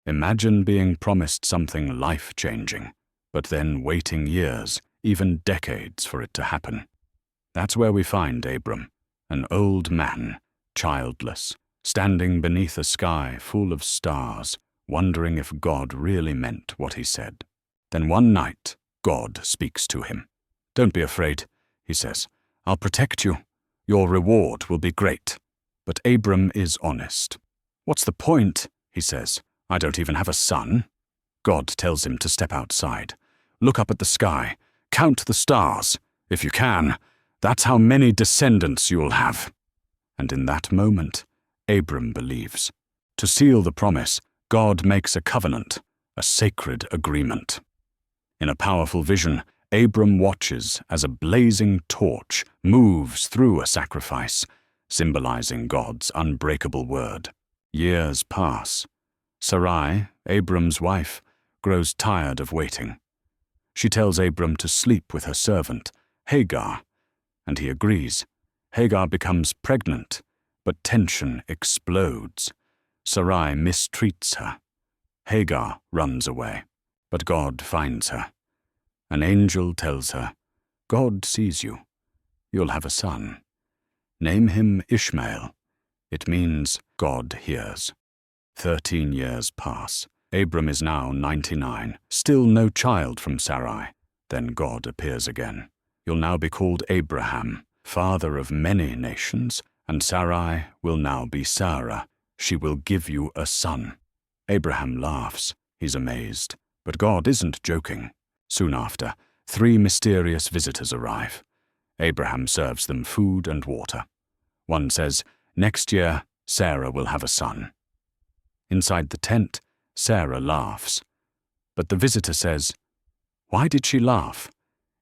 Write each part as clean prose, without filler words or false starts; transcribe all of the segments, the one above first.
Imagine being promised something life-changing, but then waiting years, even decades, for it to happen. That's where we find Abram, an old man, childless, standing beneath a sky full of stars, wondering if God really meant what he said. Then one night, God speaks to him. "Don't be afraid," he says. "I'll protect you. Your reward will be great." But Abram is honest. "What's the point?" he says. "I don't even have a son." God tells him to step outside. "Look up at the sky. Count the stars. If you can, that's how many descendants you'll have." And in that moment, Abram believes. To seal the promise, God makes a covenant, a sacred agreement. In a powerful vision, Abram watches as a blazing torch moves through a sacrifice, symbolizing God's unbreakable word. Years pass. Sarai, Abram's wife, grows tired of waiting. She tells Abram to sleep with her servant, Hagar, and he agrees. Hagar becomes pregnant, but tension explodes. Sarai mistreats her. Hagar runs away, but God finds her. An angel tells her, "God sees you. You'll have a son. Name him Ishmael." It means God hears. 13 years pass. Abram is now 99, still no child from Sarai. Then God appears again. "You'll now be called Abraham, father of many nations, and Sarai will now be Sarah. She will give you a son." Abraham laughs. He's amazed. But God isn't joking. Soon after, 3 mysterious visitors arrive. Abraham serves them food and water. One says, "Next year, Sarah will have a son." Inside the tent, Sarah laughs. But the visitor says, "Why did she laugh?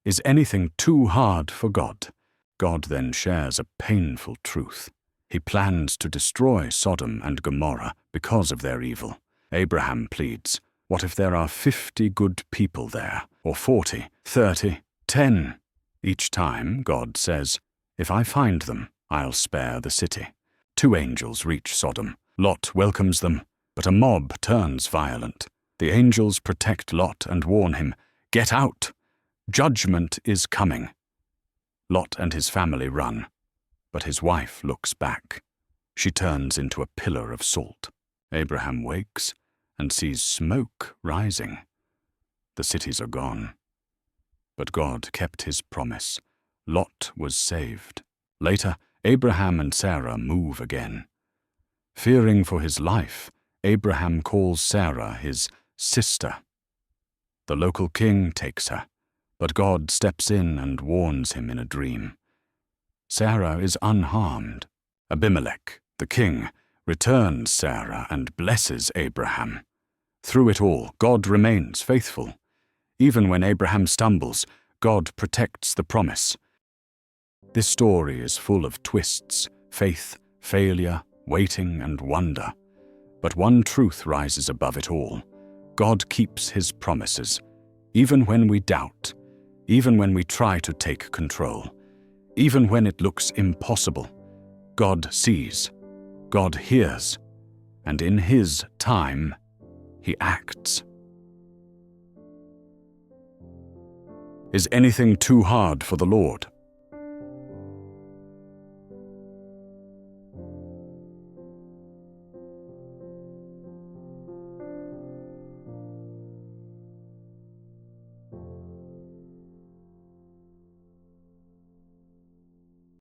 Is anything too hard for God?" God then shares a painful truth. He plans to destroy Sodom and Gomorrah because of their evil. Abraham pleads, "What if there are 50 good people there, or 40, 30, 10? Each time, God says, "If I find them, I'll spare the city." 2 angels reach Sodom. Lot welcomes them, but a mob turns violent. The angels protect Lot and warn him, "Get out! Judgment is coming." Lot and his family run, but his wife looks back. She turns into a pillar of salt. Abraham wakes and sees smoke rising. The cities are gone. But God kept his promise. Lot was saved. Later, Abraham and Sarah move again. Fearing for his life, Abraham calls Sarah his sister. The local king takes her, but God steps in and warns him in a dream. Sarah is unharmed. Abimelech, the king, returns Sarah and blesses Abraham. Through it all, God remains faithful. Even when Abraham stumbles, God protects the promise. This story is full of twists, faith, failure, waiting, and wonder. But one truth rises above it all. God keeps his promises, even when we doubt, even when we try to take control, even when it looks impossible. God sees, God hears, and in his time, he acts. Is anything too hard for the Lord?